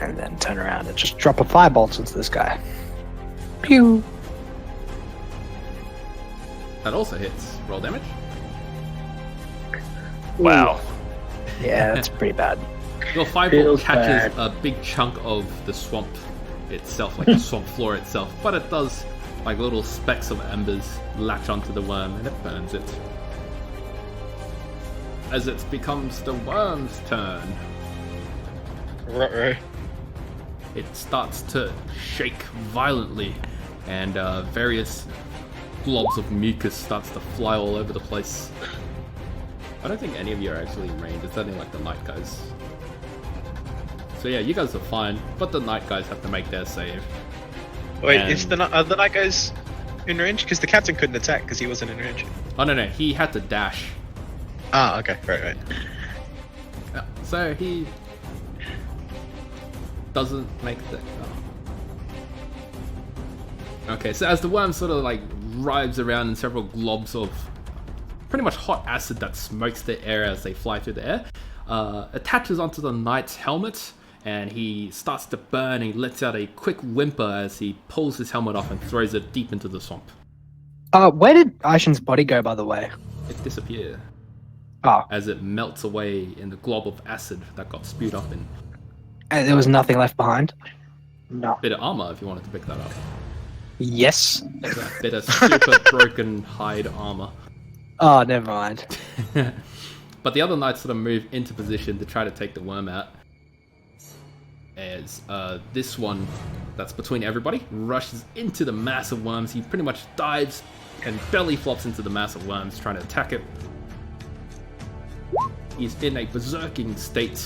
and then turn around and just drop a firebolt into this guy. Pew! That also hits. Roll damage. Wow. Yeah, that's pretty bad. Your firebolt catches a big chunk of the swamp itself, like the swamp floor itself, but it does, like little specks of embers latch onto the worm and it burns it. As it becomes the worm's turn, Right. it starts to shake violently, and various globs of mucus starts to fly all over the place. I don't think any of you are actually in range. It's only like the night guys. So yeah, you guys are fine, but the night guys have to make their save. Wait, And- is the night guys in range? Because the captain couldn't attack because he wasn't in range. Oh no, he had to dash. Ah, okay, right. Yeah, so he doesn't make the... Oh. Okay, so as the worm sort of like writhes around in several globs of pretty much hot acid that smokes the air as they fly through the air, attaches onto the knight's helmet, and he starts to burn, and he lets out a quick whimper as he pulls his helmet off and throws it deep into the swamp. Where did Aishin's body go, by the way? It disappears Oh, as it melts away in the glob of acid that got spewed up in. and there was nothing left behind? No. Bit of armor if you wanted to pick that up. Yes. That bit of super broken hide armor. Oh, never mind. But the other knights sort of move into position to try to take the worm out. As this one that's between everybody rushes into the mass of worms. He pretty much dives and belly flops into the mass of worms trying to attack it. He's in a berserking state.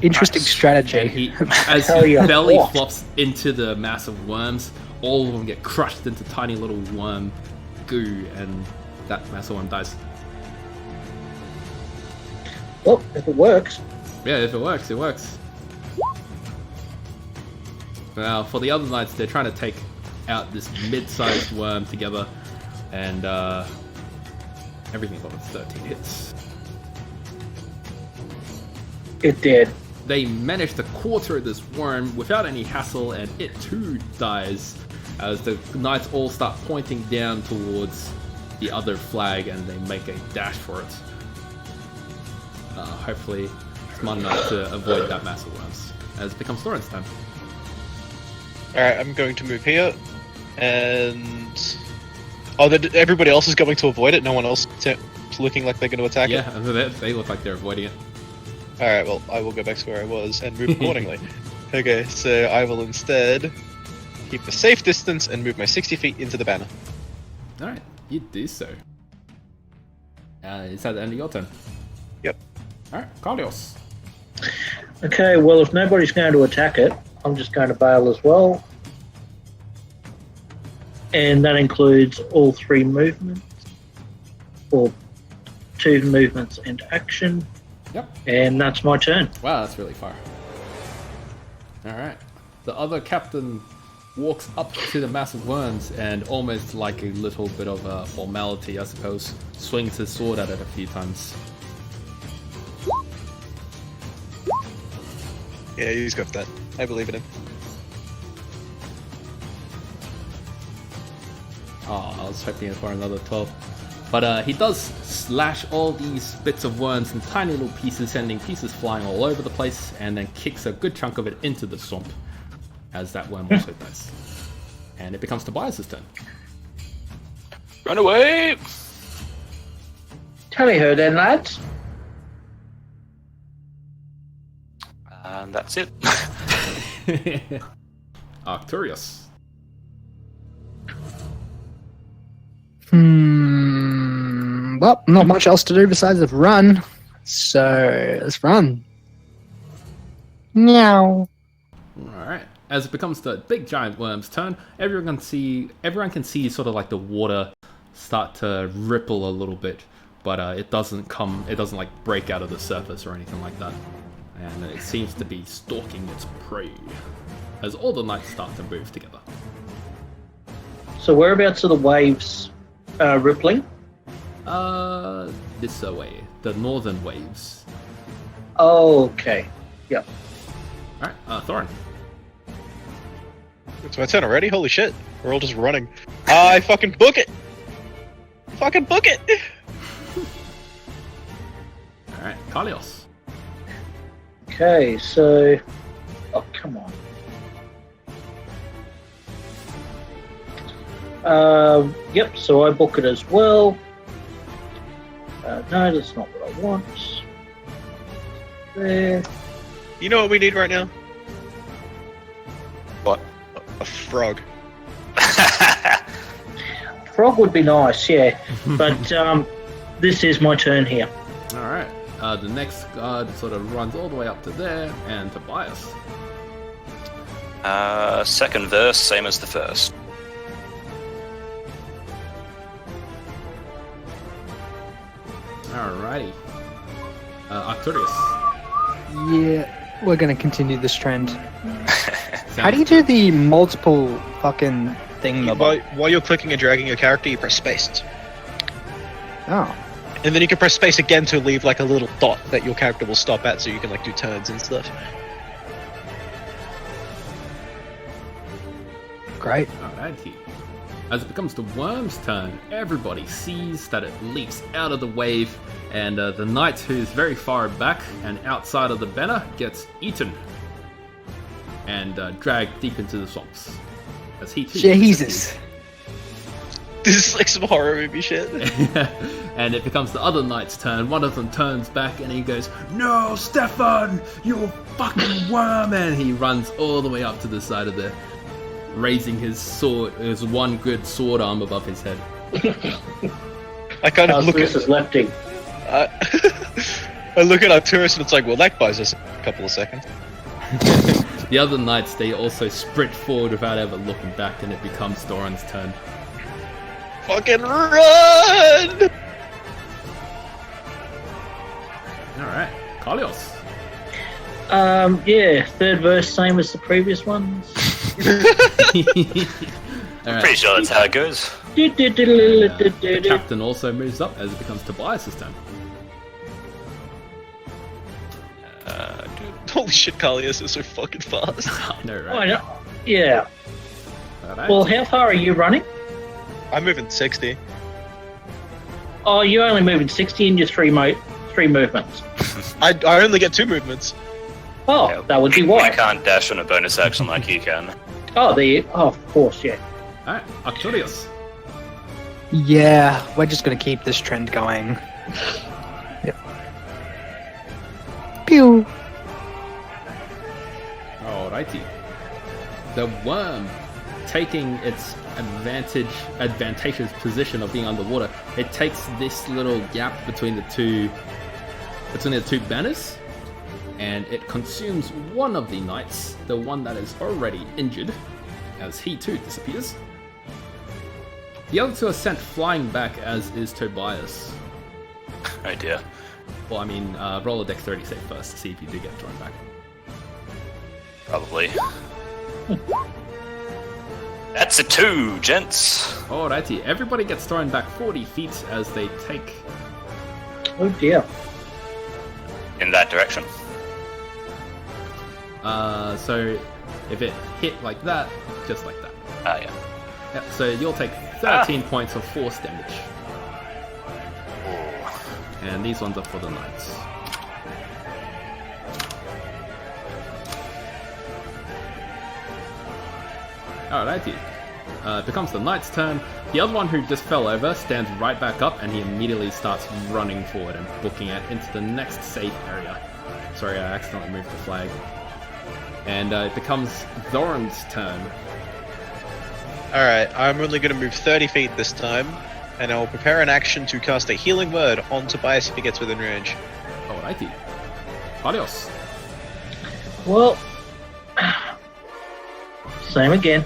Interesting And strategy. he, as Tell he you belly what. flops into the mass of worms, all of them get crushed into tiny little worm goo, and that mass of worm dies. Well, if it works. Yeah, if it works, it works. Now, for the other knights, they're trying to take out this mid-sized worm together, and everything but 13 hits. It did. They manage to quarter this worm without any hassle, and it too dies as the knights all start pointing down towards the other flag, and they make a dash for it. Hopefully, smart enough to avoid that mass of worms. As it becomes Thorin's turn. Alright, I'm going to move here, and... Oh, everybody else is going to avoid it? No one else is looking like they're going to attack it? Yeah, and they look like they're avoiding it. Alright, well, I will go back to where I was and move accordingly. Okay, so I will instead keep a safe distance and move my 60 feet into the banner. Alright, you do so. Is that the end of your turn? Yep. Alright, Carlos. Okay, well, if nobody's going to attack it, I'm just going to bail as well. And that includes all 3 movements, or 2 movements and action. Yep. And that's my turn. Wow, that's really far. Alright. The other captain walks up to the massive worms and, almost like a little bit of a formality, I suppose, swings his sword at it a few times. Yeah, he's got that. I believe in him. Oh, I was hoping for another 12. But he does slash all these bits of worms in tiny little pieces, sending pieces flying all over the place, and then kicks a good chunk of it into the swamp, as that worm also does. And it becomes Tobias' turn. Run away! Tally ho then, lads. And that's it. Arcturus. Well, not much else to do besides run. So let's run. Meow. Alright. As it becomes the big giant worm's turn, everyone can see sort of like the water start to ripple a little bit, but it doesn't like break out of the surface or anything like that. And it seems to be stalking its prey as all the knights start to move together. So whereabouts are the waves rippling? This way, the northern waves. Okay. Yep. Alright, Thorin. It's my turn already? Holy shit. We're all just running. I fucking book it! Fucking book it! Alright, Kalios. Okay, so. Oh, come on. Yep, so I book it as well. No, that's not what I want. There. You know what we need right now? What? A frog. Frog would be nice, yeah. But this is my turn here. Alright, the next guard sort of runs all the way up to there, and Tobias. Second verse, same as the first. Alrighty. Arcturus. Yeah, we're gonna continue this trend. How do you do the multiple fucking thing? While you're clicking and dragging your character, you press space. Oh, And then you can press space again to leave like a little dot that your character will stop at, so you can like do turns and stuff. great. Alrighty. As it becomes the worm's turn, everybody sees that it leaps out of the wave, and the knight who's very far back and outside of the banner gets eaten and dragged deep into the swamps. As he too. Jesus. This is like some horror movie shit. And it becomes the other knight's turn. One of them turns back and he goes, "No, Stefan, you fucking worm!" And he runs all the way up to the side of there, raising his sword, his one good sword arm above his head. I kind of look This at is lefting. I look at Arcturus and it's like, well, that buys us a couple of seconds. The other knights, they also sprint forward without ever looking back, and it becomes Doran's turn. Fucking run! Alright, Kalios. Yeah, third verse, same as the previous ones. Alright, Pretty sure that's how it goes. the captain also moves up as it becomes Tobias' turn. Holy shit, Kalias is so fucking fast. I know, Oh, right? no. Yeah. Alright. Well, how far are you running? I'm moving 60. Oh, you're only moving 60 in your three movements. I only get 2 movements. Oh, Yeah, that would be I why. can't dash on a bonus action like you can. Oh, of course, yeah. Alright, Arcturus. Yeah, we're just gonna keep this trend going. Yep. Pew. Alrighty. The worm, taking its advantageous position of being underwater, it takes this little gap between the two banners, and it consumes one of the knights, the one that is already injured, as he too disappears. The other two are sent flying back, as is Tobias. Oh dear. Well, I mean, roll a dexterity save first to see if you do get thrown back. Probably. That's a 2, gents. Alrighty, everybody gets thrown back 40 feet as they take... Oh dear. In that direction. So if it hit like that, just like that. Ah, yeah. Yep, so you'll take 13 points of force damage. Oh. And these ones are for the knights. Alrighty. It becomes the knight's turn. The other one who just fell over stands right back up, and he immediately starts running forward and booking it into the next safe area. Sorry, I accidentally moved the flag. And it becomes Thorin's turn. Alright, I'm only going to move 30 feet this time, and I'll prepare an action to cast a healing word on Tobias if he gets within range. Alrighty. Adios. Well, same again.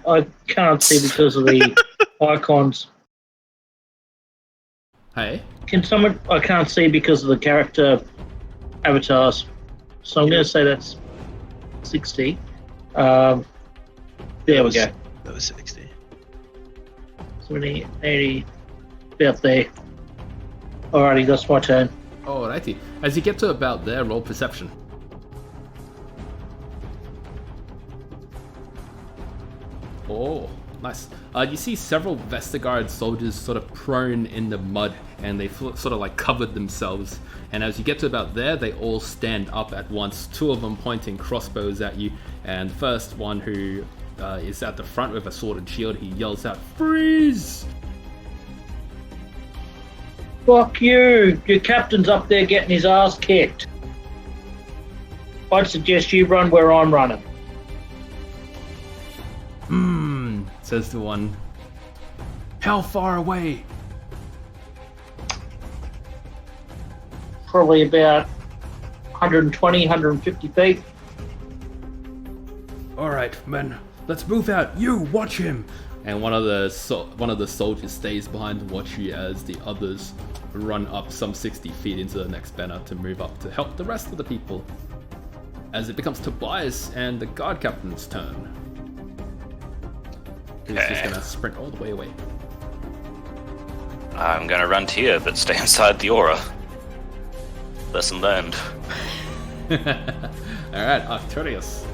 I can't see because of the icons. Hey. I can't see because of the character avatars. So I'm going to say that's 60. There we go. That was 60. 70, 80, about there. Alrighty, that's my turn. Alrighty. As you get to about there, roll perception. Oh, nice. You see several Vestergaard soldiers sort of prone in the mud, and they sort of like covered themselves. And as you get to about there, they all stand up at once, two of them pointing crossbows at you. And the first one, who is at the front with a sword and shield, he yells out, "Freeze!" Fuck you! Your captain's up there getting his ass kicked. I'd suggest you run where I'm running. Says the one. "How far away?" Probably about 120, 150 feet. "Alright, men, let's move out. You, watch him!" And one of the soldiers stays behind to watch you as the others run up some 60 feet into the next banner to move up to help the rest of the people. As it becomes Tobias and the guard captain's turn. He's just gonna sprint all the way away. I'm gonna run to here, but stay inside the aura. Lesson learned. Alright, Arcturus.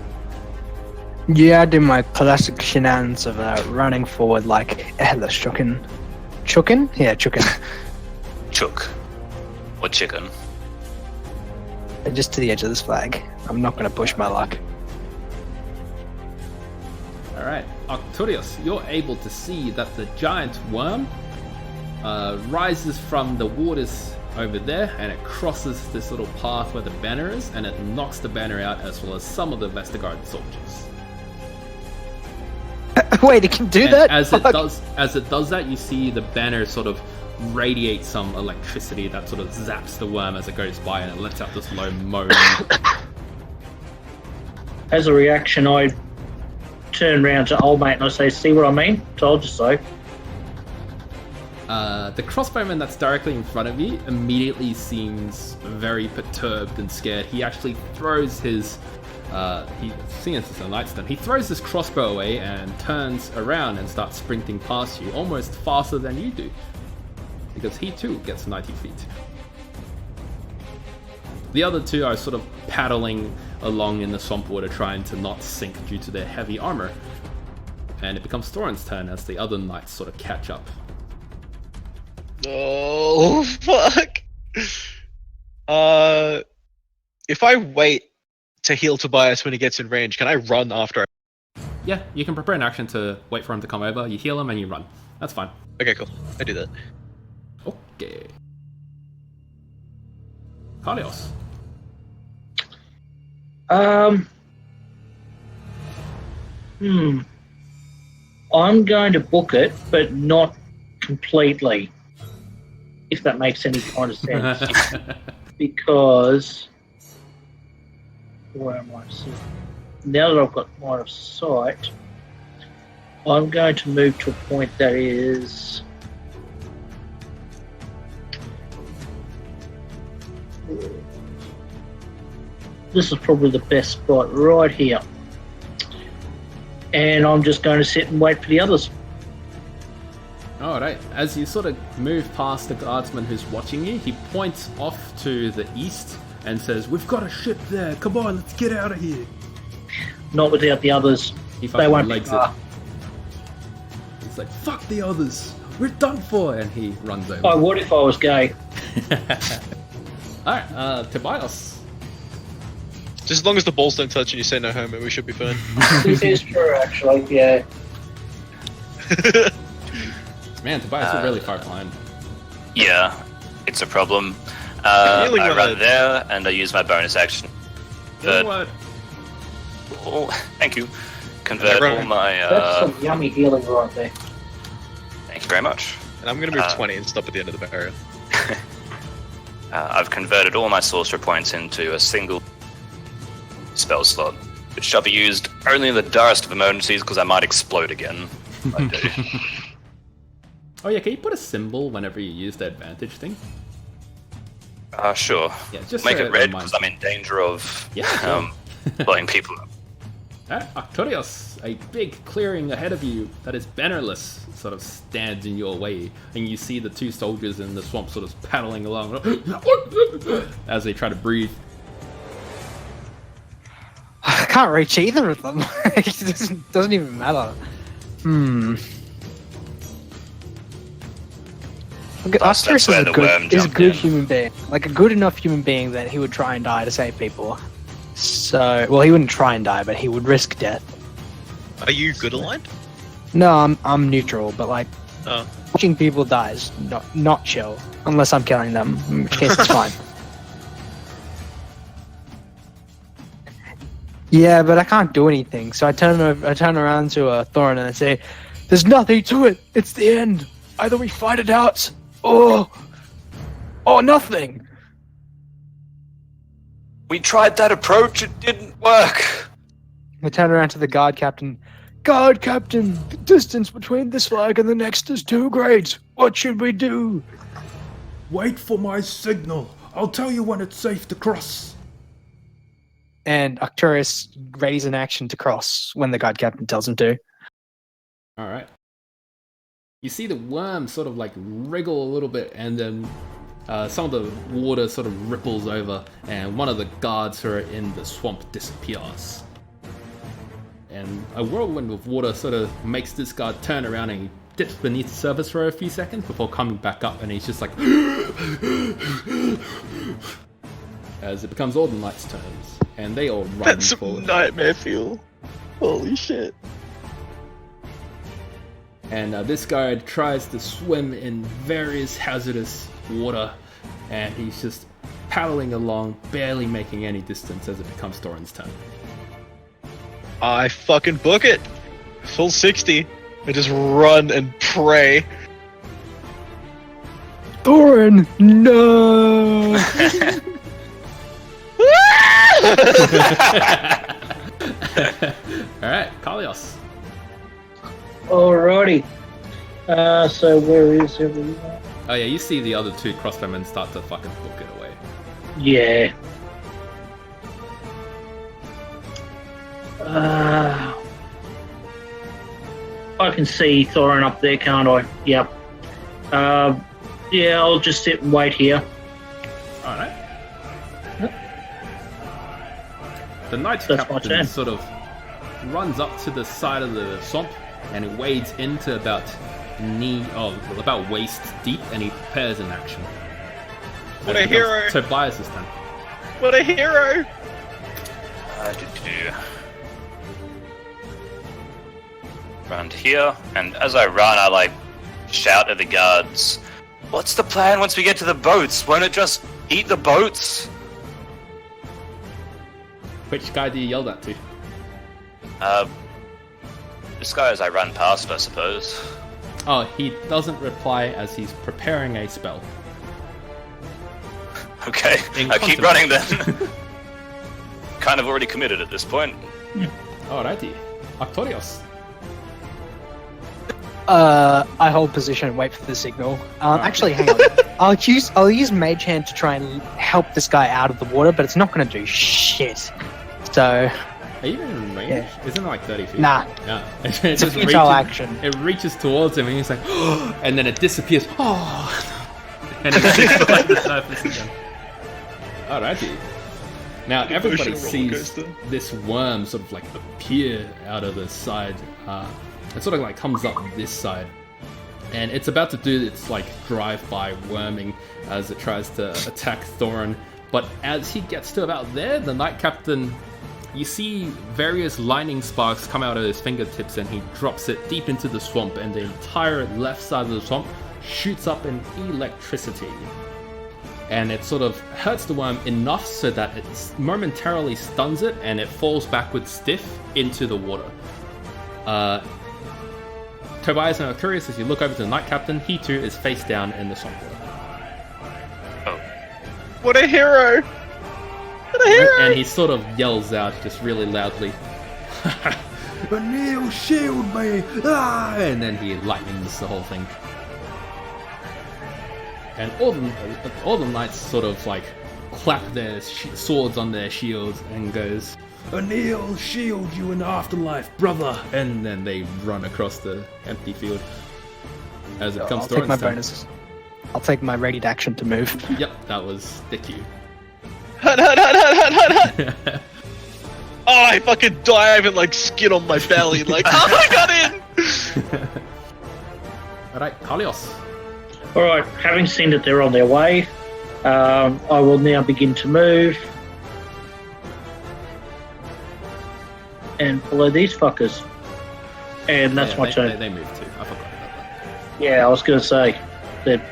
Yeah, I do my classic shenanigans of running forward like headless chuckin'. Chuckin'? Yeah, chuckin'. Chook. Or chicken. Just to the edge of this flag. I'm not gonna push my luck. Alright, Arcturus, you're able to see that the giant worm rises from the waters over there, and it crosses this little path where the banner is, and it knocks the banner out as well as some of the Vestergaard soldiers. Wait, it can do And that? as Fuck. it does that, you see the banner sort of radiate some electricity that sort of zaps the worm as it goes by, and it lets out this low moan. As a reaction, I turn round to old mate and I say, "See what I mean? Told you so." The crossbowman that's directly in front of you immediately seems very perturbed and scared. He actually throws his, seeing as it's a nightstone, he throws his crossbow away and turns around and starts sprinting past you, almost faster than you do, because he too gets 90 feet. The other two are sort of paddling along in the swamp water, trying to not sink due to their heavy armor. And it becomes Thorin's turn as the other knights sort of catch up. Oh, fuck. If I wait to heal Tobias when he gets in range, can I run after? Yeah, you can prepare an action to wait for him to come over, you heal him and you run. That's fine. Okay, cool. I do that. Okay. Carlios. I'm going to book it, but not completely, if that makes any kind of sense. Because where am I? Now that I've got line of sight, I'm going to move to a point that is this is probably the best spot right here. And I'm just going to sit and wait for the others. Alright, as you sort of move past the guardsman who's watching you, he points off to the east and says, "We've got a ship there, come on, let's get out of here." Not without the others. He They fucking won't be legs it. far. He's like, "Fuck the others, we're done for," and he runs over. I would if I was gay. Alright, Tobias. Just as long as the balls don't touch and you say no homo, we should be fine. This is true, actually, yeah. Man, Tobias, you're really far behind. Yeah, it's a problem. Healing I word. run there and I use my bonus action. You know Convert. what? Oh, thank you. Convert Okay, all my. That's some yummy healing right there. Thank you very much. And I'm gonna move 20 and stop at the end of the barrier. I've converted all my sorcerer points into a single spell slot, which shall be used only in the direst of emergencies because I might explode again. I do. Oh yeah, can you put a symbol whenever you use the advantage thing? Sure. Yeah, just Make so it red remind- because I'm in danger of Yeah, sure. blowing people up. Arcturios, a big clearing ahead of you that is bannerless sort of stands in your way, and you see the two soldiers in the swamp sort of paddling along as they try to breathe. I can't reach either of them. It doesn't even matter. Arcturus is a good human being. Like, a good enough human being that he would try and die to save people. So, well, he wouldn't try and die, but he would risk death. Are you good aligned? No, I'm neutral, but like, Oh. watching people die is not chill. Unless I'm killing them, in which case it's fine. Yeah, but I can't do anything. So I turn around to Thorin and I say, "There's nothing to it. It's the end. Either we fight it out, or nothing." We tried that approach, it didn't work. I turn around to the guard captain. "Guard captain, the distance between this flag and the next is too great. What should we do?" Wait for my signal. I'll tell you when it's safe to cross. And Arcturus readies an action to cross when the guard captain tells him to. All right. You see the worm sort of like wriggle a little bit, and then some of the water sort of ripples over, and one of the guards who are in the swamp disappears. And a whirlwind of water sort of makes this guard turn around, and he dips beneath the surface for a few seconds before coming back up, and he's just like... as it becomes all the Knights' turns, and they all run That's forward. some nightmare fuel. Holy shit. And this guard tries to swim in various hazardous water, and he's just paddling along, barely making any distance as it becomes Thorin's turn. I fucking book it. Full 60. I just run and pray. Thorin, no! Alright, Kalios. Alrighty. So where is everyone? Oh yeah, you see the other two crossbowmen start to fucking book it away. Yeah. I can see Thorin up there, can't I? Yep. Yeah, I'll just sit and wait here. Alright. The Knights That's my captain turn. sort of runs up to the side of the swamp, and it wades into about about waist deep, and he prepares an action. What a hero! Tobias' turn. What a hero! Around here, and as I run, I like shout at the guards, "What's the plan once we get to the boats? Won't it just eat the boats?" Which guy do you yell that to? This guy as I run past, I suppose. Oh, he doesn't reply as he's preparing a spell. Okay, I keep running then. Kind of already committed at this point. Alrighty. Arcturios. I hold position and wait for the signal. Actually, hang on. I'll use Mage Hand to try and help this guy out of the water, but it's not going to do shit. So... Are you even in range? Yeah. Isn't it like 30 feet? Nah. Yeah. It's a futile action. It reaches towards him and he's like, and then it disappears. And it sticks to like the surface again. Alrighty. Now everybody sees this worm sort of like appear out of the side. It sort of like comes up this side. And it's about to do its like drive-by worming as it tries to attack Thorin. But as he gets to about there, the Knight Captain, you see various lightning sparks come out of his fingertips, and he drops it deep into the swamp, and the entire left side of the swamp shoots up in electricity. And it sort of hurts the worm enough so that it momentarily stuns it, and it falls backwards stiff into the water. Tobias and Arcturus, as you look over to the Knight Captain, he too is face down in the swamp water. What a hero! What a hero! And he sort of yells out just really loudly, "Neil, shield me!" Ah! And then he lightnings the whole thing. And all the knights sort of like clap their swords on their shields and goes, Anil, shield you in the afterlife, brother! And then they run across the empty field. As it comes I'll to take my turn. bonus. I'll take my ready action to move. Yep, that was the cue. Hut, hut, hut, hut, hut, hut! Oh, I fucking dive and like skin on my belly, like, oh, I got in! Alright, Kalios. Alright, having seen that they're on their way, I will now begin to move. And follow these fuckers. And that's my turn. They move too. I forgot about that. Yeah, I was going to say that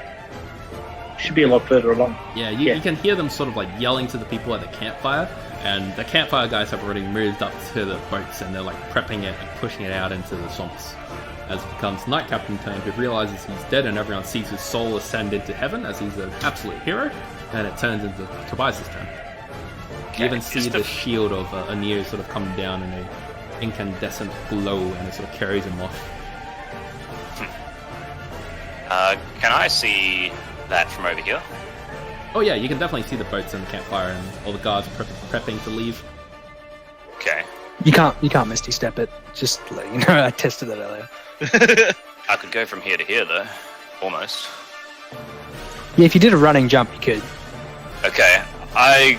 should be a lot further along. Yeah, you can hear them sort of like yelling to the people at the campfire, and the campfire guys have already moved up to the boats and they're like prepping it and pushing it out into the swamps. As it becomes Night Captain turn, who realizes he's dead and everyone sees his soul ascend into heaven as he's an absolute hero, and it turns into Tobias' turn. You even see the shield of Anir sort of come down in a incandescent glow, and it sort of carries him off. Can I see that from over here? Oh yeah, you can definitely see the boats and the campfire and all the guards prepping to leave. Okay. You can't misty step it. Just to let you know, I tested it earlier. I could go from here to here, though. Almost. Yeah, if you did a running jump, you could. Okay. I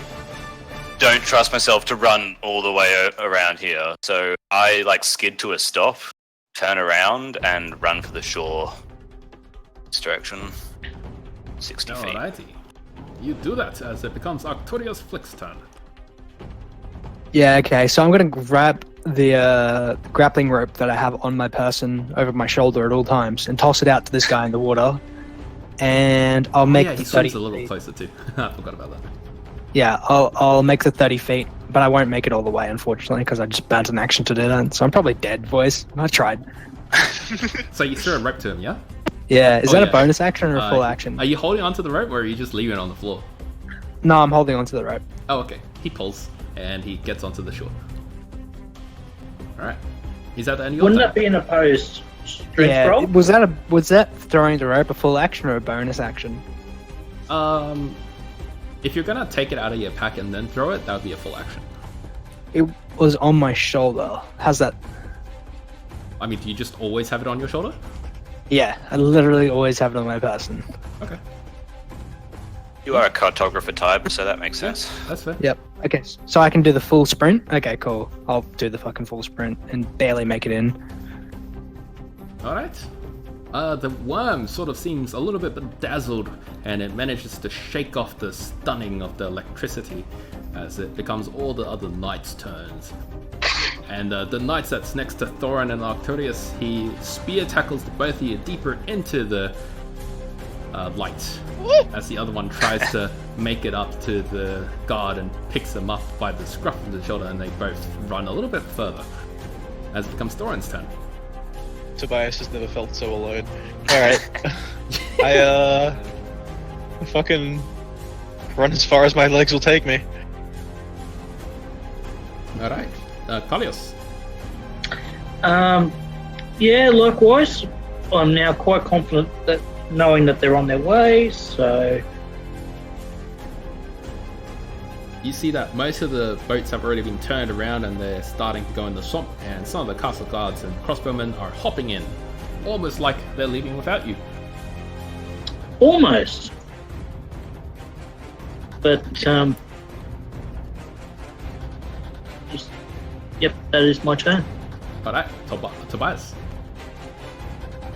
don't trust myself to run all the way around here, so I, like, skid to a stop, turn around, and run for the shore. This direction. 60 feet. Alrighty. You do that as it becomes Arcturius Flick's turn. Yeah, okay. So I'm gonna grab the grappling rope that I have on my person over my shoulder at all times and toss it out to this guy in the water. And I'll make Yeah, the he 30 swims a little feet. closer too. I forgot about that. Yeah, I'll make the 30 feet, but I won't make it all the way, unfortunately, because I just burnt an action to do that. So I'm probably dead, boys. I tried. So you throw a rope to him, yeah? Yeah, is Oh, that yeah. a bonus action or a full action? Are you holding onto the rope or are you just leaving it on the floor? No, I'm holding onto the rope. Oh, okay. He pulls and he gets onto the shore. Alright. Is that the end of your Wouldn't turn? that be an opposed strength Yeah, roll? was that throwing the rope a full action or a bonus action? If you're gonna take it out of your pack and then throw it, that would be a full action. It was on my shoulder. How's that? I mean, do you just always have it on your shoulder? Yeah, I literally always have it on my person. Okay. You are a cartographer type, so that makes sense. That's fair. Yep. Okay, so I can do the full sprint? Okay, cool. I'll do the fucking full sprint and barely make it in. Alright. The worm sort of seems a little bit bedazzled, and it manages to shake off the stunning of the electricity as it becomes all the other knights' turns. And the knight that's next to Thorin and Arcturius, he spear tackles the both of you deeper into the light, as the other one tries to make it up to the guard and picks him up by the scruff of the shoulder, and they both run a little bit further as it becomes Thorin's turn. Tobias has never felt so alone. Alright. I fucking run as far as my legs will take me. Alright. Kalios. Yeah, likewise. I'm now quite confident that knowing that they're on their way, so You see that most of the boats have already been turned around and they're starting to go in the swamp, and some of the castle guards and crossbowmen are hopping in, almost like they're leaving without you. almost. But yep, that is my turn. Alright, Tobias.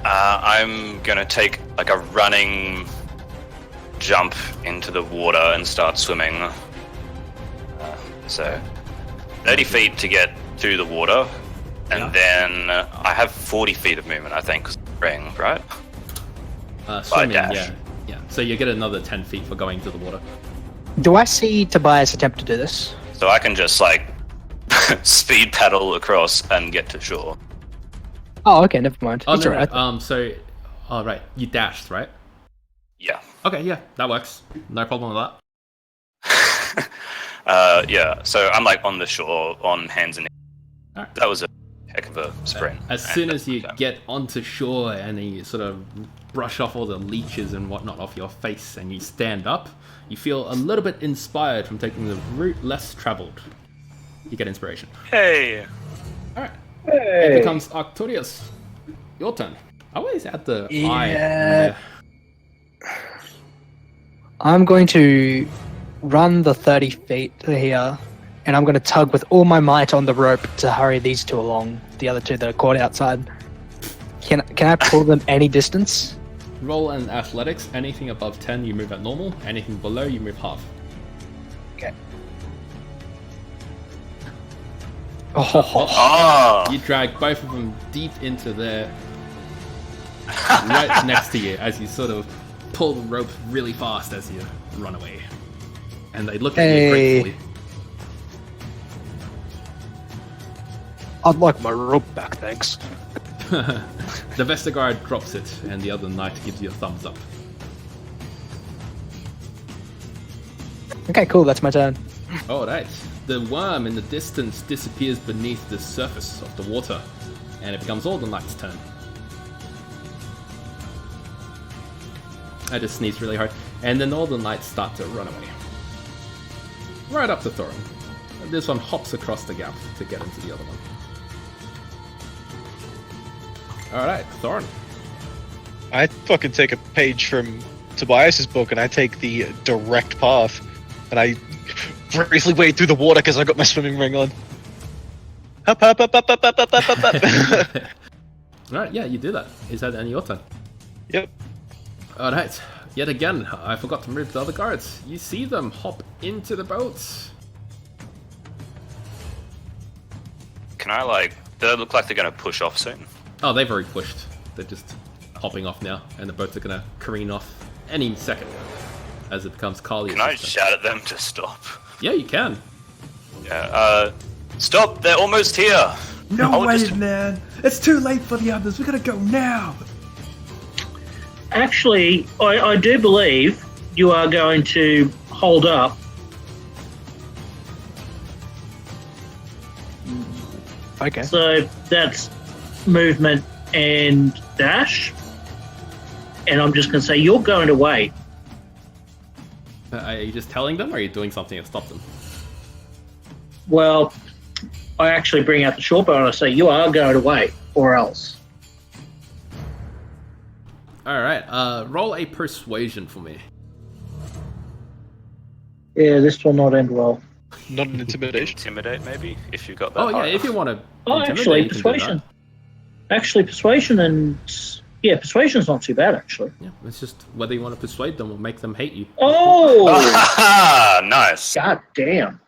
I'm gonna take like a running jump into the water and start swimming. So 30 feet to get through the water, and then I have 40 feet of movement, I think, 'cause of the ring, right? Swimming, dash. yeah. So you get another 10 feet for going to the water. Do I see Tobias attempt to do this? So I can just like speed paddle across and get to shore. Oh, okay, never mind. Oh, He's no, alright. Right, you dashed, right? Yeah. Okay, yeah, that works. No problem with that. Yeah, so I'm like on the shore, on hands and knees. Alright. That was a heck of a sprint. As soon as you get onto shore and then you sort of brush off all the leeches and whatnot off your face and you stand up, you feel a little bit inspired from taking the route less traveled. You get inspiration. Hey. Alright. It Hey. becomes Arcturus. Your turn. I always add the I. Yeah. I'm going to run the 30 feet to here, and I'm going to tug with all my might on the rope to hurry these two along, the other two that are caught outside. Can I pull them any distance? Roll an athletics. Anything above 10, you move at normal. Anything below, you move half. Okay. Oh. You drag both of them deep into there, right next to you, as you sort of pull the rope really fast as you run away. And they look at you Hey. gratefully. I'd like my rope back, thanks. The Vestergaard drops it, and the other knight gives you a thumbs up. Okay, cool, that's my turn. Alright. The worm in the distance disappears beneath the surface of the water, and it becomes all the knight's turn. I just sneezed really hard. And then all the knights start to run away. Right up to Thorin. This one hops across the gap to get into the other one. Alright, Thorin. I fucking take a page from Tobias's book and I take the direct path, and I briefly wade through the water because I got my swimming ring on. Up, up, up, up, up, up, up, up, up, up. Alright, yeah, you do that. Is that any your turn? Yep. Alright, yet again, I forgot to move the other guards. You see them hop into the boats. Can I like? Do they look like they're gonna push off soon? Oh, they've already pushed. They're just hopping off now, and the boats are gonna careen off any second as it becomes Kalia's Can I turn. shout at them to stop? Yeah, you can. Yeah. Stop! They're almost here. No I'll way, just- man! It's too late for the others. We gotta go now. Actually, I do believe you are going to hold up. Okay. So that's movement and dash. And I'm just going to say you're going to wait. Are you just telling them, or are you doing something to stop them? Well, I actually bring out the short bow and I say you are going to wait, or else. Alright, roll a persuasion for me. Yeah, this will not end well. Not an intimidation. Intimidate, maybe, if you got that. Oh yeah, high if you enough. want to Oh, actually, persuasion. Actually, persuasion and... Yeah, persuasion's not too bad, actually. Yeah, it's just whether you want to persuade them or make them hate you. Oh! Ah, nice. God damn.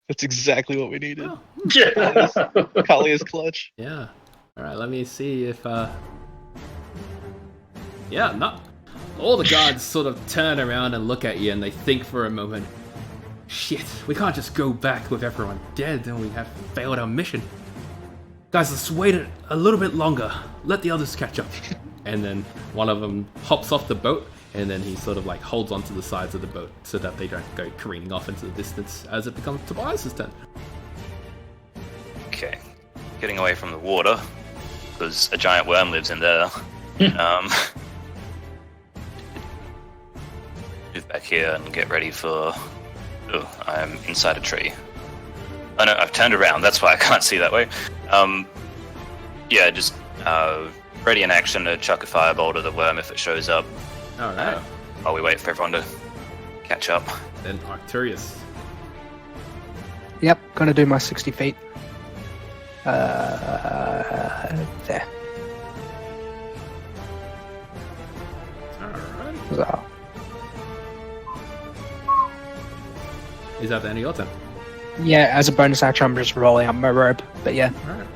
That's exactly what we needed. Oh, Kalia's clutch. yeah. Alright, let me see if, Yeah, no. All the guards sort of turn around and look at you and they think for a moment, shit, we can't just go back with everyone dead and we have failed our mission. Guys, let's wait a little bit longer. Let the others catch up. And then one of them hops off the boat and then he sort of like holds onto the sides of the boat so that they don't go careening off into the distance as it becomes Tobias's turn. Okay. Getting away from the water, because a giant worm lives in there. Move back here and get ready for... Oh, I'm inside a tree. Oh no, I've turned around, that's why I can't see that way. Yeah, just ready in action to chuck a firebolt at the worm if it shows up, Alright. while we wait for everyone to catch up. Then Arcturus. Yep, gonna do my 60 feet. There. Alright. So, Is that the end of your turn? yeah, as a bonus action, I'm just rolling up my rope. But yeah, Alright.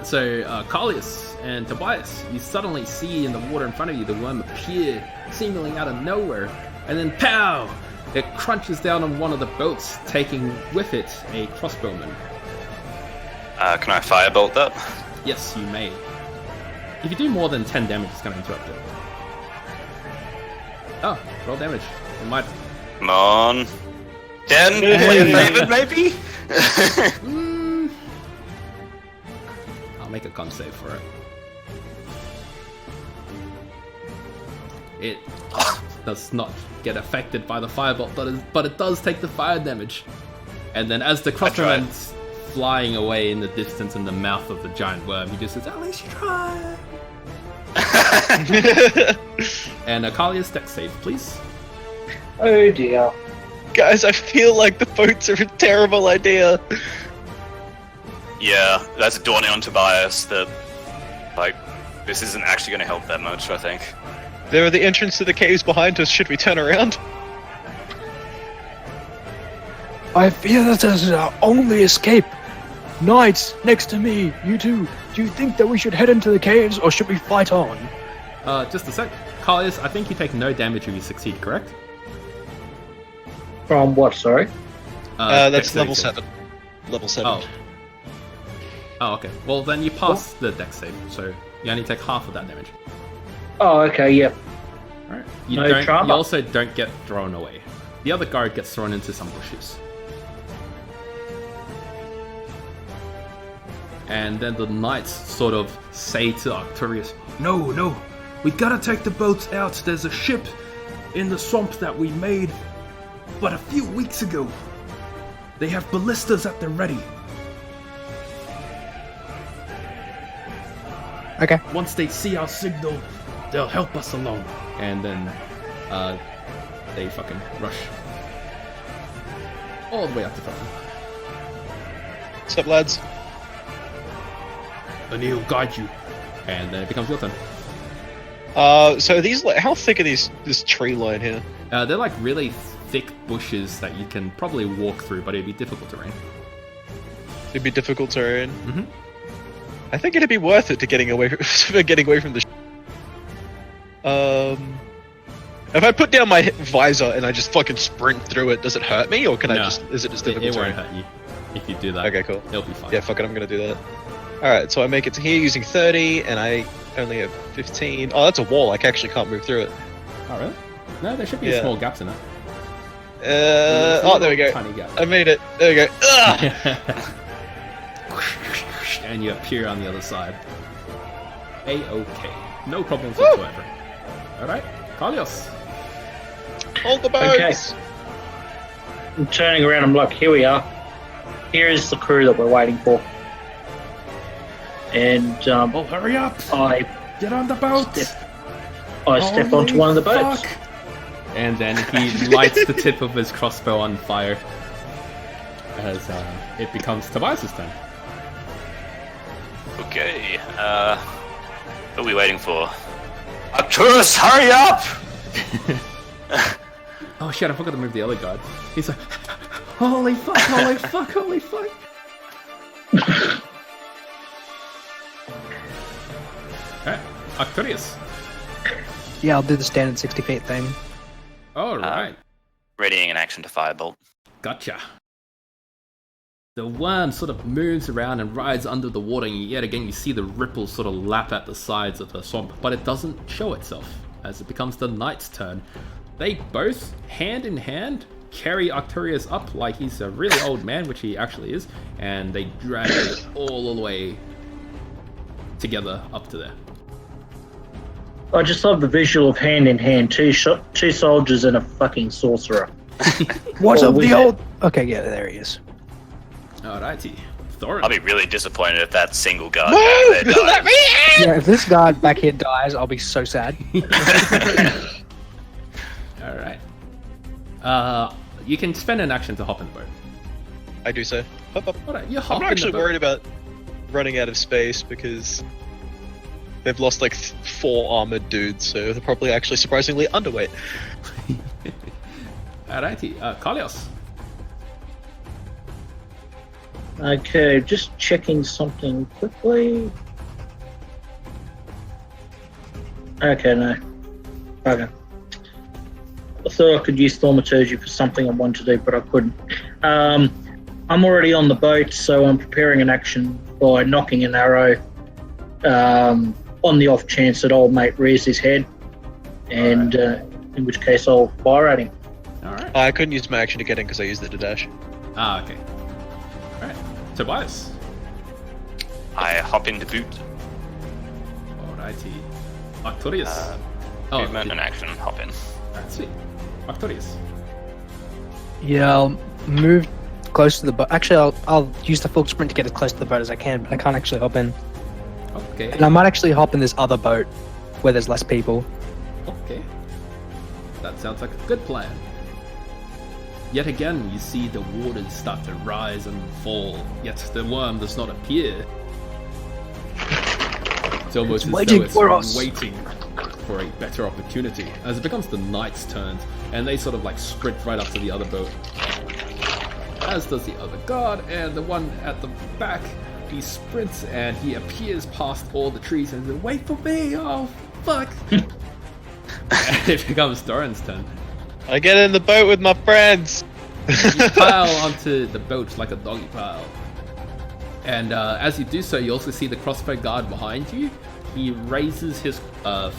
So, Kalias and Tobias, you suddenly see in the water in front of you the worm appear seemingly out of nowhere, and then pow! It crunches down on one of the boats, taking with it a crossbowman. Can I firebolt that? Yes, you may. If you do more than 10 damage, it's going to interrupt it. Oh, roll damage. It might... Come on. 10? David, maybe? I'll make a con save for it. It does not get affected by the firebolt, but it does take the fire damage. And then as the crossbowman's flying away in the distance in the mouth of the giant worm, he just says, "At least you try." And Akalia's deck save, please. Oh dear. Guys, I feel like the boats are a terrible idea. Yeah, that's dawning on Tobias that, like, this isn't actually going to help that much, I think. There are the entrance to the caves behind us. Should we turn around? I fear that this is our only escape. Knights, next to me, you two. Do you think that we should head into the caves, or should we fight on? Just a sec. Kalius, I think you take no damage if you succeed, correct? From what, sorry? That's dex level save. 7. Level 7. Oh. Oh, okay. Well, then you pass the dex save, so you only take half of that damage. Oh, okay, yep. Alright. No You trauma. also don't get thrown away. The other guard gets thrown into some bushes. And then the knights sort of say to Arcturus, No, we gotta take the boats out. There's a ship in the swamp that we made but a few weeks ago. They have ballistas at the ready. Okay. Once they see our signal, they'll help us along. and then they fucking rush all the way up to front. What's up, lads? Anil, guide you. And then it becomes your turn. So these, like, how thick are this tree line here? They're like really thick bushes that you can probably walk through, but it'd be difficult terrain. It'd be difficult terrain. Mhm. I think it'd be worth it to getting away from the. If I put down my visor and I just fucking sprint through it, does it hurt me, or can I No. just? Is it just It difficult won't terrain? hurt you if you do that. Okay, cool. It'll be fine. Yeah, fuck it, I'm gonna do that. Alright, so I make it to here using 30, and I only have 15. Oh, that's a wall, I actually can't move through it. Oh, really? No, there should be Yeah. small gaps in it. Oh, there we go. Tiny gap. I made it. There we go. Ugh! And you appear on the other side. A-okay. No problems whatsoever. Alright, Kalios. Hold the boats! I'm turning around, I'm like, here we are. Here is the crew that we're waiting for. And Oh, hurry up! I Get on the boat! step onto one of the boats. Fuck. And then he lights the tip of his crossbow on fire as it becomes Tobias' turn. Okay, what are we waiting for? Arcturus, hurry up! Oh shit, I forgot to move the other guard. He's like, holy fuck, holy fuck, holy fuck. Alright, Arcturus. Yeah, I'll do the standard 60 feet thing. Alright, Readying an action to firebolt. gotcha. The worm sort of moves around and rides under the water, and yet again you see the ripples sort of lap at the sides of the swamp, but it doesn't show itself as it becomes the knight's turn. They both, hand in hand, carry Arcturus up like he's a really old man, which he actually is, and they drag it all the way together up to there. I just love the visual of hand in hand, two soldiers and a fucking sorcerer. What's Or up, the wizard. old? Okay, yeah, there he is. Alrighty, Thorin. I'll be really disappointed if that single guard Woo! back there dies. Let me in! Yeah, if this guard back here dies, I'll be so sad. Alright. You can spend an action to hop in the boat. I do so. Hop up. Alright, you hop I'm in not actually the boat. worried about running out of space because they've lost like 4 armored dudes, so they're probably actually surprisingly underweight. Alrighty, Kalios. Okay, just checking something quickly. Okay, no. Okay. I thought I could use Thaumaturgy for something I wanted to do, but I couldn't. I'm already on the boat, so I'm preparing an action by knocking an arrow on the off chance that old mate rears his head, and in which case I'll fire at him. Alright. I couldn't use my action to get in because I used it to dash. Ah, okay. Alright. Tobias. I hop into boot. Alrighty. Arcturus. Movement and action, hop in. Alright, sweet. Arcturus. Yeah, I'll move close to the boat. Actually, I'll use the full sprint to get as close to the boat as I can, but I can't actually hop in. Okay. And I might actually hop in this other boat where there's less people. Okay. That sounds like a good plan. Yet again, you see the waters start to rise and fall, yet the worm does not appear. It's almost as waiting though it's for us. waiting for a better opportunity. As it becomes the knight's turn, and they sort of like sprint right up to the other boat. As does the other guard, and the one at the back, he sprints and he appears past all the trees and says, "Wait for me! Oh, fuck!" And it becomes Doran's turn. I get in the boat with my friends. You pile onto the boat like a doggy pile. And as you do so, you also see the crossbow guard behind you. He raises his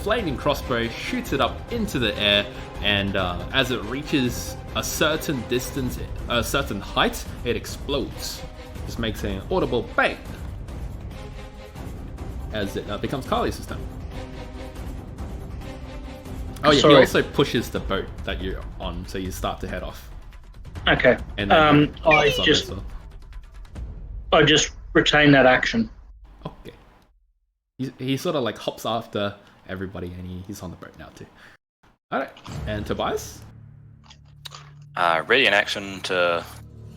flaming crossbow, shoots it up into the air, and as it reaches a certain distance, a certain height, it explodes. Just makes an audible bang. As it becomes Carly's turn. Oh yeah, Sorry. he also pushes the boat that you're on, so you start to head off. Okay. And then I it's on just as well. I just retain that action. Okay. He sort of like hops after everybody, and he's on the boat now too. Alright, and Tobias? Ready in action to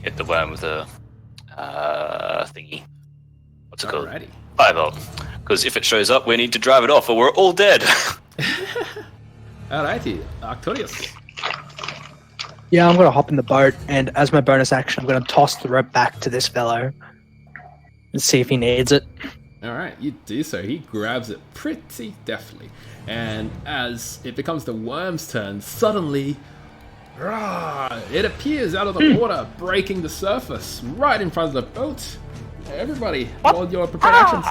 hit the worm with a thingy. What's it called? Alrighty. Fireball. Because if it shows up, we need to drive it off, or we're all dead. Alrighty, Arcturus. Yeah, I'm gonna hop in the boat, and as my bonus action, I'm gonna toss the rope back to this fellow and see if he needs it. Alright, you do so. He grabs it pretty deftly. And as it becomes the worm's turn, suddenly, rah, it appears out of the water, breaking the surface right in front of the boat. Everybody, roll your prepared actions.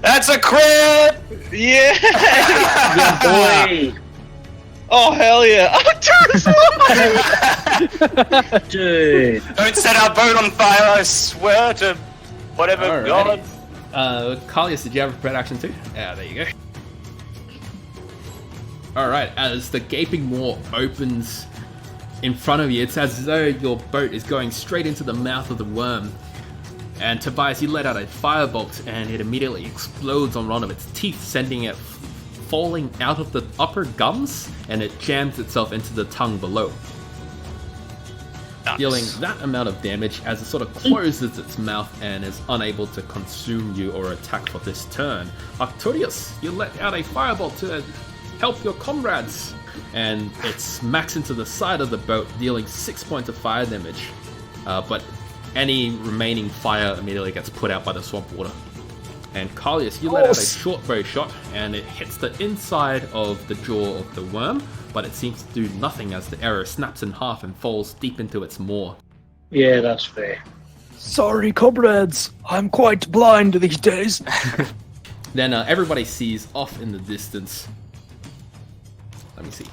That's a crit! Yeah! Boy, Oh, hell yeah! Oh, dude. Don't set our boat on fire, I swear to whatever Alrighty. god. Kalius, did you have a prepared action too? Yeah, there you go. Alright, as the gaping maw opens in front of you, it's as though your boat is going straight into the mouth of the worm. And Tobias, you let out a firebolt, and it immediately explodes on one of its teeth, sending it falling out of the upper gums, and it jams itself into the tongue below, Nice. dealing that amount of damage as it sort of closes its mouth and is unable to consume you or attack for this turn. Arcturus, you let out a firebolt to help your comrades, and it smacks into the side of the boat, dealing 6 points of fire damage. But any remaining fire immediately gets put out by the swamp water. And Kalius, you let out a short bow shot, and it hits the inside of the jaw of the worm, but it seems to do nothing as the arrow snaps in half and falls deep into its maw. Yeah, that's fair. Sorry, comrades. I'm quite blind these days. Then everybody sees off in the distance. Let me see.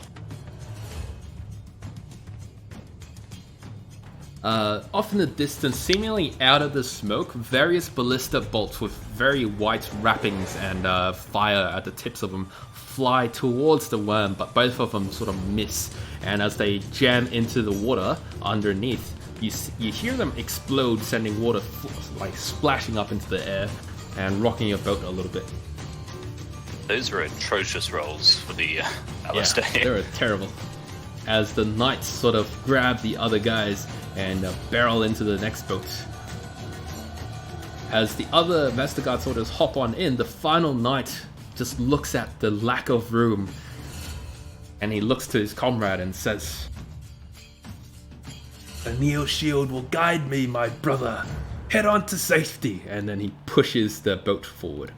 Off in the distance, seemingly out of the smoke, various ballista bolts with very white wrappings and fire at the tips of them fly towards the worm, but both of them sort of miss. And as they jam into the water underneath, you hear them explode, sending water like splashing up into the air and rocking your boat a little bit. Those were atrocious rolls for the Yeah, LSD. they were terrible. As the knights sort of grab the other guys and barrel into the next boat. As the other Vestergaard soldiers hop on in, the final knight just looks at the lack of room, and he looks to his comrade and says, A Neo shield will guide me, my brother. Head on to safety. and then he pushes the boat forward.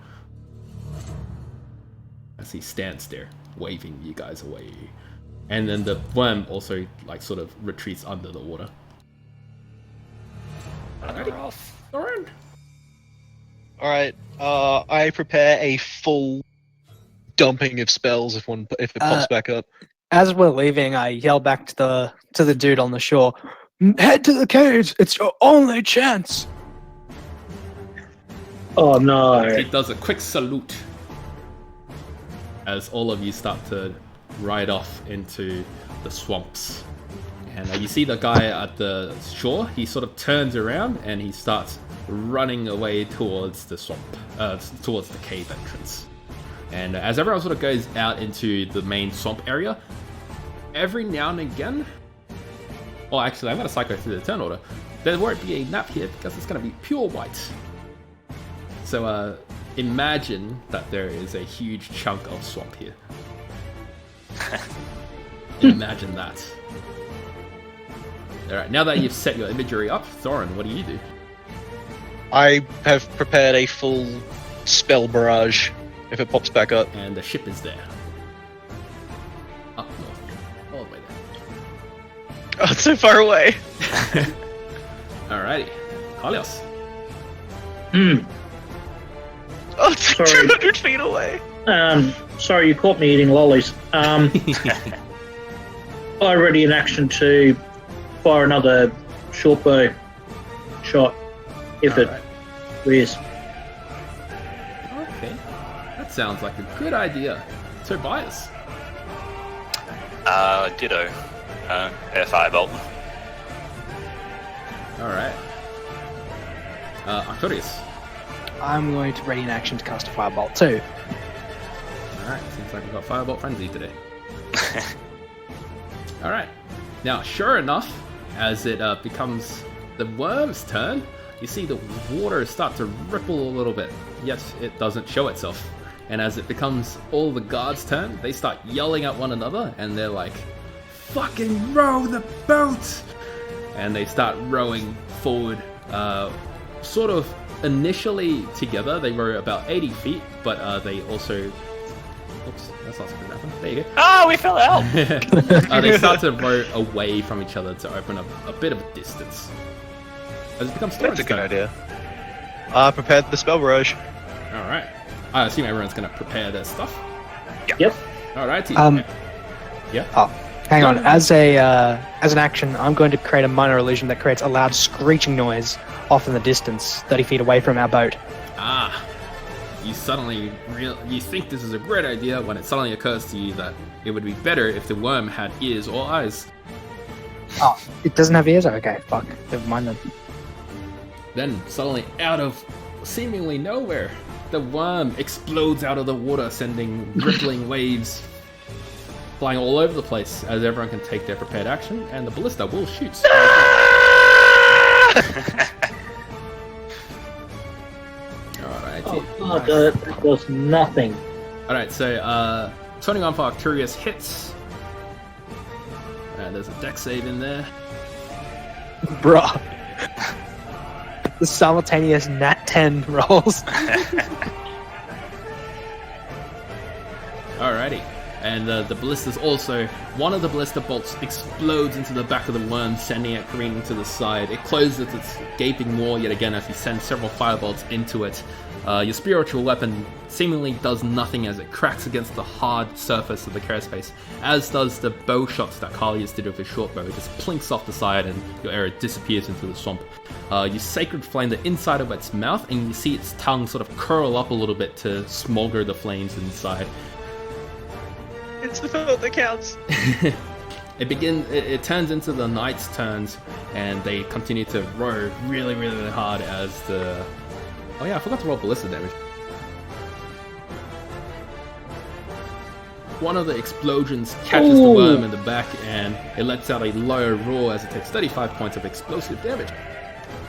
As he stands there, waving you guys away. And then the worm also like sort of retreats under the water. Thorin. Alright, I prepare a full dumping of spells if it pops back up. As we're leaving, I yell back to the dude on the shore, "Head to the caves. It's your only chance." Oh no. He does a quick salute as all of you start to ride off into the swamps And you see the guy at the shore. He sort of turns around and he starts running away towards the swamp, towards the cave entrance. And as everyone sort of goes out into the main swamp area, every now and again... Oh, actually, I'm going to cycle through the turn order. There won't be a nap here because it's going to be pure white. So imagine that there is a huge chunk of swamp here. Imagine that. Alright, now that you've set your imagery up, Thorin, what do you do? I have prepared a full spell barrage if it pops back up. And the ship is there. Up north. All the way there. Oh, it's so far away. Alrighty. Carlos. Oh, it's like Sorry. 200 feet away. Sorry, you caught me eating lollies. I ready in action to fire another short bow shot if it Alright. rears. Okay. That sounds like a good idea. Tobias. Ditto. Air firebolt. Alright. Arcturus. I'm going to ready in action to cast a firebolt too. Alright, seems like we've got Firebolt Frenzy today. Alright. Now, sure enough, as it becomes the worm's turn, you see the water start to ripple a little bit. Yet it doesn't show itself. And as it becomes all the guards' turn, they start yelling at one another, and they're like, "Fucking row the boat!" And they start rowing forward, sort of initially together. They row about 80 feet, but they also... Oops, that's not supposed to happen. There you go. Ah, we fell out! They start to row away from each other to open up a bit of a distance. As it becomes That's a good turn. idea. I prepared the spell barrage. Alright. I assume everyone's going to prepare their stuff. Yep. Alrighty. Yeah. Oh, hang on. As an action, I'm going to create a minor illusion that creates a loud screeching noise off in the distance, 30 feet away from our boat. Ah. You suddenly you think this is a great idea when it suddenly occurs to you that it would be better if the worm had ears or eyes. Oh, it doesn't have ears? Okay, fuck. Never mind then. Then, suddenly, out of seemingly nowhere, the worm explodes out of the water, sending rippling waves flying all over the place, as everyone can take their prepared action, and the ballista will shoot. Alright. Oh, that does nothing. Alright, so, turning on for Arcturus hits. There's a dex save in there. Bruh. The simultaneous nat 10 rolls. Alrighty. And the ballistas also, one of the ballista bolts explodes into the back of the worm, sending it careening to the side. It closes its gaping maw yet again as you send several firebolts into it. Your spiritual weapon seemingly does nothing as it cracks against the hard surface of the Karazdiin, as does the bow shots that Kalias did with his short bow. It just plinks off the side and your arrow disappears into the swamp. You sacred flame the inside of its mouth, and you see its tongue sort of curl up a little bit to smolder the flames inside. It's the vote that counts. It turns into the knights' turns, and they continue to row really, really hard as the... Oh yeah, I forgot to roll ballista damage. One of the explosions catches the worm in the back, and it lets out a low roar as it takes 35 points of explosive damage.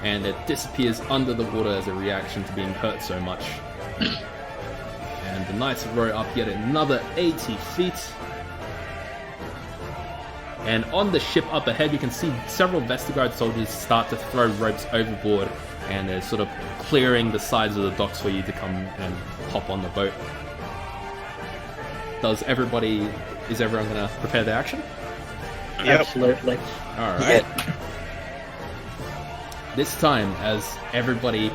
And it disappears under the water as a reaction to being hurt so much. And the knights row up yet another 80 feet. And on the ship up ahead, you can see several Vestergaard soldiers start to throw ropes overboard, and they're sort of clearing the sides of the docks for you to come and hop on the boat. Is everyone going to prepare their action? Yep. Absolutely. Alright. This time, as everybody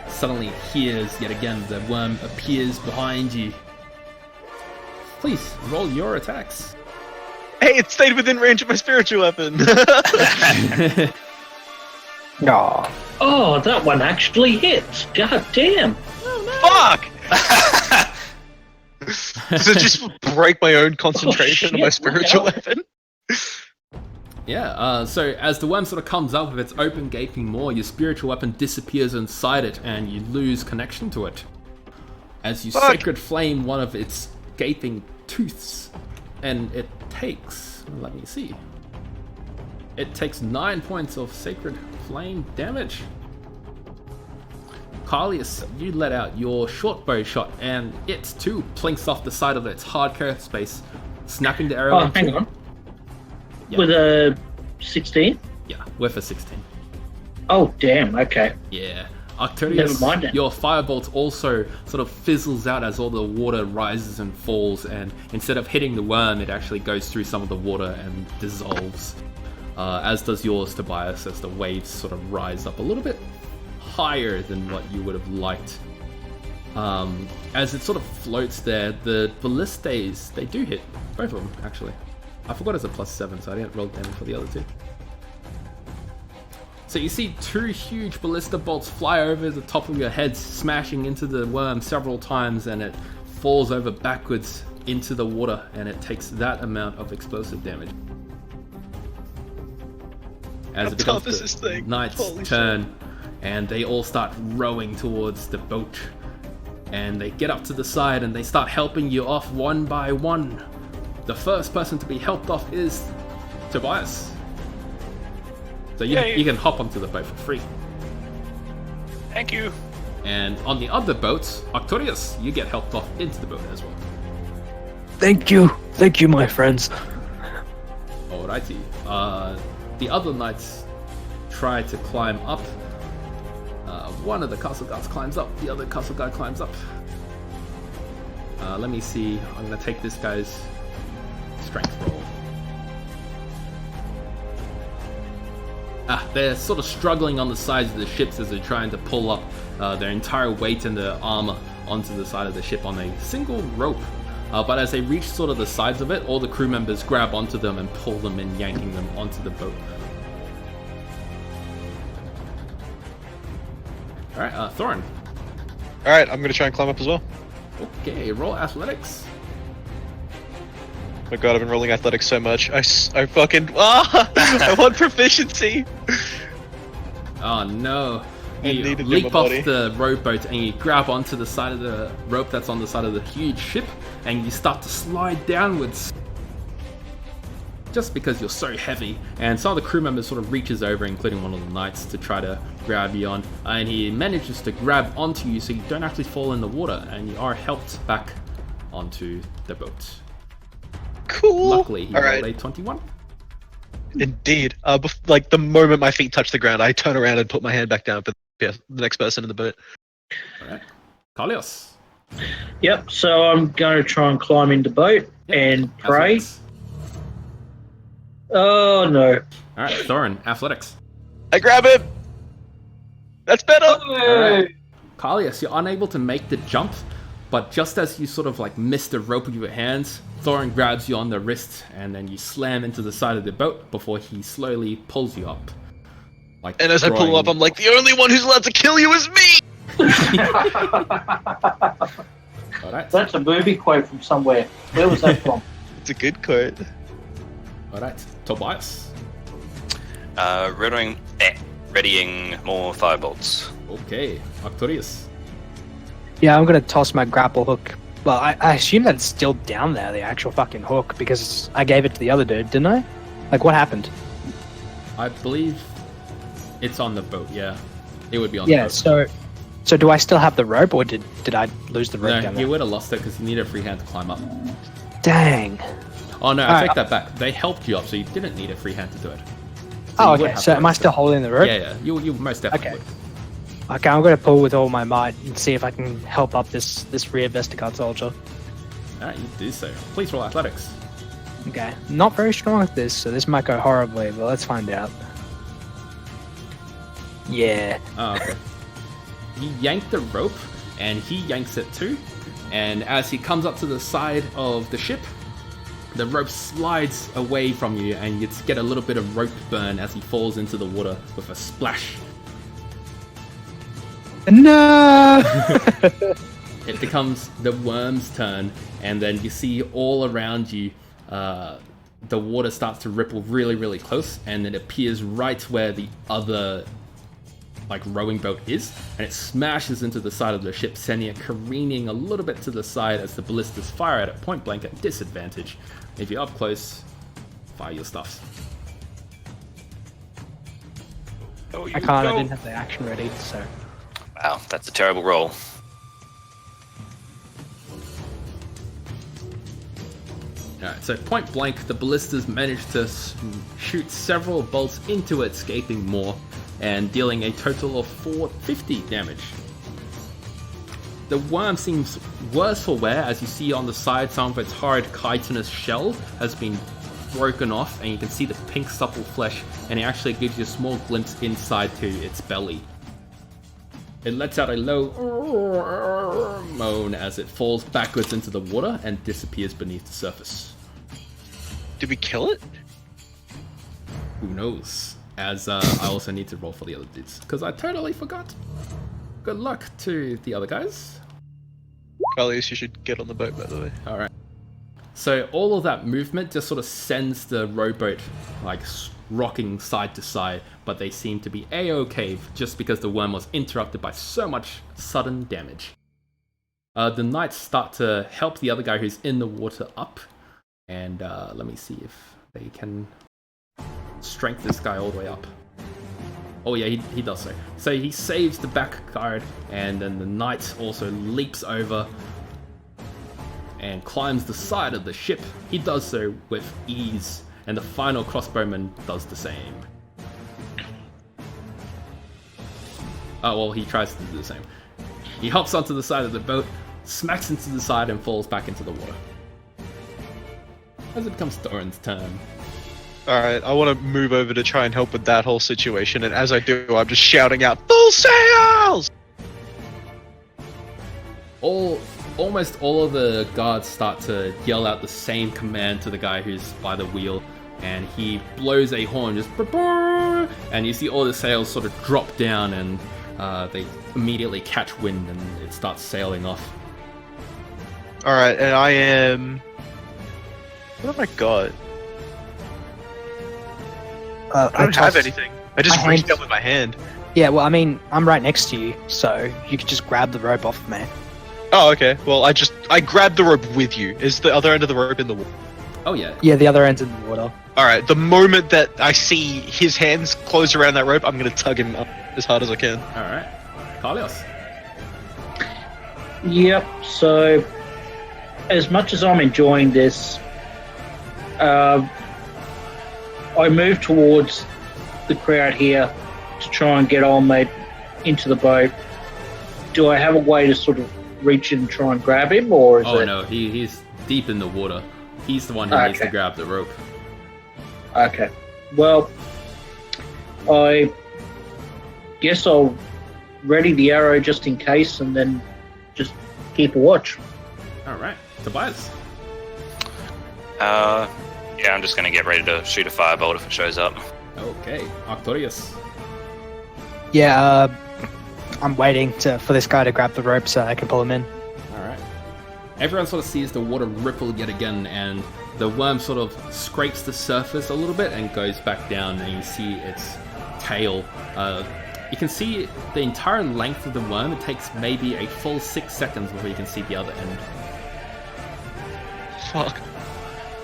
suddenly hears yet again the worm appears behind you, please roll your attacks. Hey, it stayed within range of my spiritual weapon. Aw. Oh, that one actually hits. God damn. Fuck! Does it just break my own concentration on my shit, spiritual what weapon? Yeah, so as the worm sort of comes up with its open gaping maw, your spiritual weapon disappears inside it and you lose connection to it. As you sacred flame one of its gaping tooths, and it takes, let me see, it takes 9 points of sacred flame damage. Carlius, you let out your short bow shot, and it too plinks off the side of its hard curved space, snapping the arrow. Oh, hang on. Yeah. With a 16? Yeah, with a 16. Oh, damn. Okay. Yeah. Never Arcturus, mind it. your firebolt also sort of fizzles out as all the water rises and falls, and instead of hitting the worm, it actually goes through some of the water and dissolves. As does yours, Tobias, as the waves sort of rise up a little bit higher than what you would have liked. As it sort of floats there, the ballistas, they do hit. Both of them, actually. I forgot it's a +7, so I didn't roll damage for the other two. So you see 2 huge ballista bolts fly over the top of your head, smashing into the worm several times, and it falls over backwards into the water, and it takes that amount of explosive damage. As it becomes the knight's turn, and they all start rowing towards the boat, and they get up to the side and they start helping you off one by one. The first person to be helped off is Tobias. So you can hop onto the boat for free. Thank you. And on the other boats, Arcturus, you get helped off into the boat as well. Thank you, my friends. Alrighty. The other knights try to climb up. One of the castle guards climbs up, the other castle guard climbs up. Let me see. I'm going to take this guy's strength roll. They're sort of struggling on the sides of the ships as they're trying to pull up their entire weight and their armor onto the side of the ship on a single rope. But as they reach sort of the sides of it, all the crew members grab onto them and pull them in, yanking them onto the boat. Alright, Thorin. Alright, I'm gonna try and climb up as well. Okay, roll athletics. Oh my god, I've been rolling athletics so much. I fucking... I want proficiency! Oh no. I You need to do leap my off body. the rowboat and you grab onto the side of the rope that's on the side of the huge ship, and you start to slide downwards. Just because you're so heavy, and some of the crew members sort of reaches over, including one of the knights, to try to grab you on, and he manages to grab onto you so you don't actually fall in the water, and you are helped back onto the boat. Cool! Luckily, he rolled a 21. Indeed. Like, the moment my feet touch the ground, I turn around and put my hand back down for the next person in the boat. Alright. Carlios. Yep, so I'm going to try and climb into boat and pray. Athletics. Oh, no. Alright, Thorin, athletics. I grab him! That's better! Alright. Carlius, you're unable to make the jump, but just as you sort of like miss the rope with your hands, Thorin grabs you on the wrist, and then you slam into the side of the boat before he slowly pulls you up. Like, And as I pull up, I'm like, the only one who's allowed to kill you is me! Alright. That's a movie quote from somewhere. Where was that from? It's a good quote. Alright. Tobias. Readying more firebolts. Okay. Arcturus. Yeah, I'm gonna toss my grapple hook. Well, I assume that it's still down there, the actual fucking hook, because I gave it to the other dude, didn't I? Like, what happened? I believe it's on the boat, yeah. It would be on the Yeah, boat. so do I still have the rope, or did I lose the rope No, down you there? would have lost it because you need a free hand to climb up. Dang. Oh no, I Alright. take that back. They helped you up, so you didn't need a free hand to do it. Oh, you would okay. have So to am I rope still it. holding the rope? Yeah, you most definitely Okay. would. Okay, I'm gonna pull with all my might and see if I can help up this rear Vesticard soldier. Alright, you do so. Please roll athletics. Okay. Not very strong at this, so this might go horribly, but let's find out. Yeah. Oh, okay. You yank the rope, and he yanks it too. And as he comes up to the side of the ship, the rope slides away from you, and you get a little bit of rope burn as he falls into the water with a splash. No! It becomes the worm's turn, and then you see all around you the water starts to ripple really, really close, and it appears right where the other rowing boat is, and it smashes into the side of the ship, sending it careening a little bit to the side as the ballistas fire at it point blank at disadvantage. If you're up close, fire your stuffs. Oh, you I can't. go. I didn't have the action ready, so. Wow, that's a terrible roll. Alright, so point blank, the ballistas managed to shoot several bolts into it, escaping more, and dealing a total of 450 damage. The worm seems worse for wear, as you see on the side some of its hard chitinous shell has been broken off, and you can see the pink supple flesh, and it actually gives you a small glimpse inside to its belly. It lets out a low moan as it falls backwards into the water and disappears beneath the surface. Did we kill it? Who knows? As I also need to roll for the other dudes, because I totally forgot. Good luck to the other guys. Carlos, you should get on the boat, by the way. Alright. So all of that movement just sort of sends the rowboat rocking side to side, but they seem to be A-okay just because the worm was interrupted by so much sudden damage. The knights start to help the other guy who's in the water up, and let me see if they can strength this guy all the way up. Oh yeah, he does so. So he saves the back guard, and then the knight also leaps over and climbs the side of the ship. He does so with ease, and the final crossbowman does the same. Oh, well, he tries to do the same. He hops onto the side of the boat, smacks into the side, and falls back into the water. As it becomes Doran's turn. Alright, I want to move over to try and help with that whole situation, and as I do, I'm just shouting out, "Full sails!" Almost all of the guards start to yell out the same command to the guy who's by the wheel, and he blows a horn, just brr, and you see all the sails sort of drop down, and they immediately catch wind, and it starts sailing off. Alright, and I am... What have I got? I don't have anything. I just reached out with my hand. Yeah, well, I mean, I'm right next to you, so you could just grab the rope off me. Oh, okay. Well, I grabbed the rope with you. Is the other end of the rope in the water? Oh yeah. Yeah, the other end's in the water. Alright, the moment that I see his hands close around that rope, I'm gonna tug him up as hard as I can. Alright. Carlos. Yep, so as much as I'm enjoying this, I move towards the crowd here to try and get old mate into the boat. Do I have a way to sort of reach in and try and grab him, or is it... No, he's deep in the water. He's the one who needs to grab the rope. Okay. Well, I guess I'll ready the arrow just in case, and then just keep a watch. Alright. Tobias. Yeah, I'm just gonna get ready to shoot a firebolt if it shows up. Okay. Arctorius. Yeah, I'm waiting for this guy to grab the rope so I can pull him in. Alright. Everyone sort of sees the water ripple yet again, and the worm sort of scrapes the surface a little bit and goes back down, and you see its tail. You can see the entire length of the worm. It takes maybe a full 6 seconds before you can see the other end. Fuck.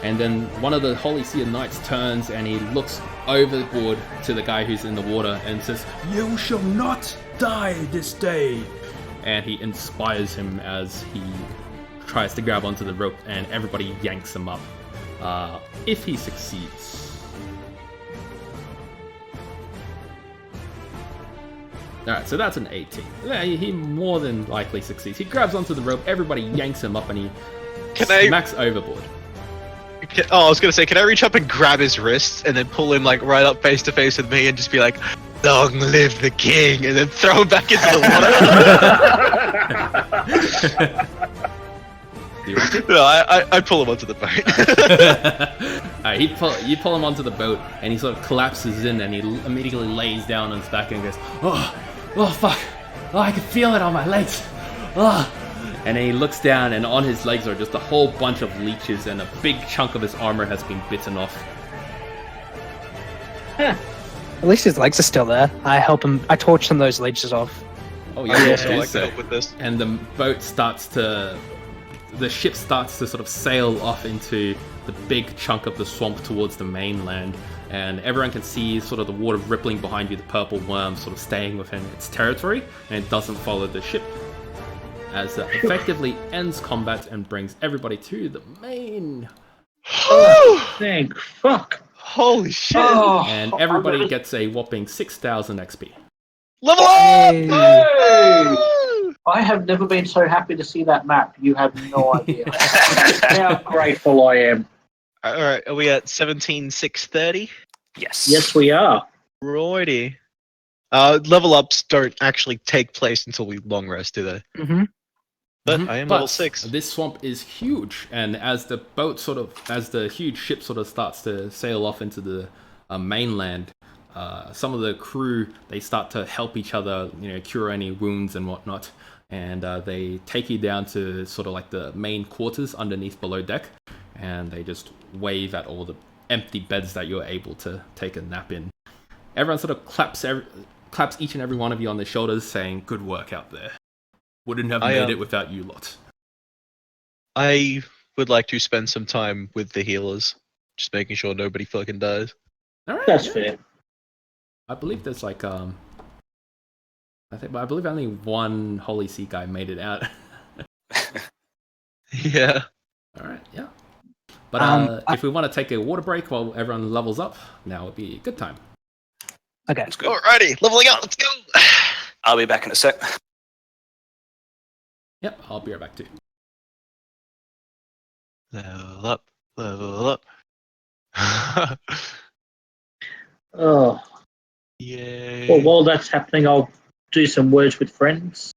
And then one of the Holy Seer Knights turns and he looks overboard to the guy who's in the water and says, You shall not die this day. and he inspires him as he tries to grab onto the rope, and everybody yanks him up. If he succeeds. Alright, so that's an 18. Yeah, he more than likely succeeds. He grabs onto the rope, everybody yanks him up, and he smacks overboard. I was gonna say, can I reach up and grab his wrists and then pull him like right up face to face with me and just be like, "Long live the king," and then throw him back into the water? Do you want to? No, I pull him onto the boat. Alright, you pull him onto the boat, and he sort of collapses in, and he immediately lays down on his back and goes, oh fuck, oh, I can feel it on my legs, oh. And then he looks down, and on his legs are just a whole bunch of leeches, and a big chunk of his armor has been bitten off. At least his legs are still there. I help him. I torch some of those leeches off. Oh I yeah, also do like to so. help with this. And the ship starts to sort of sail off into the big chunk of the swamp towards the mainland, and everyone can see sort of the water rippling behind you, the purple worm sort of staying within its territory, and it doesn't follow the ship, as it effectively ends combat and brings everybody to the main. Thank fuck. Holy shit! And everybody gets a whopping 6,000 XP. Level up! Hey. Hey! I have never been so happy to see that map. You have no idea how grateful I am. All right, are we at 17,630? Yes. Yes, we are. Righty. Level ups don't actually take place until we long rest, do they? Mm-hmm. But Mhm. I am But level 6. This swamp is huge, and as the huge ship sort of starts to sail off into the mainland, some of the crew, they start to help each other, cure any wounds and whatnot, and they take you down to sort of like the main quarters underneath below deck, and they just wave at all the empty beds that you're able to take a nap in. Everyone sort of claps each and every one of you on the shoulders, saying, "Good work out there. Wouldn't have made it without you lot." I would like to spend some time with the healers, just making sure nobody fucking dies. All right, That's yeah. fair. I believe there's like I believe only one Holy Sea guy made it out. Yeah. All right, yeah. But if we want to take a water break while everyone levels up, now would be a good time. Okay. Let's go. Alrighty, leveling up, let's go! I'll be back in a sec. Yep, I'll be right back too. Level up, level up. Oh. Yay. Well, while that's happening, I'll do some words with friends.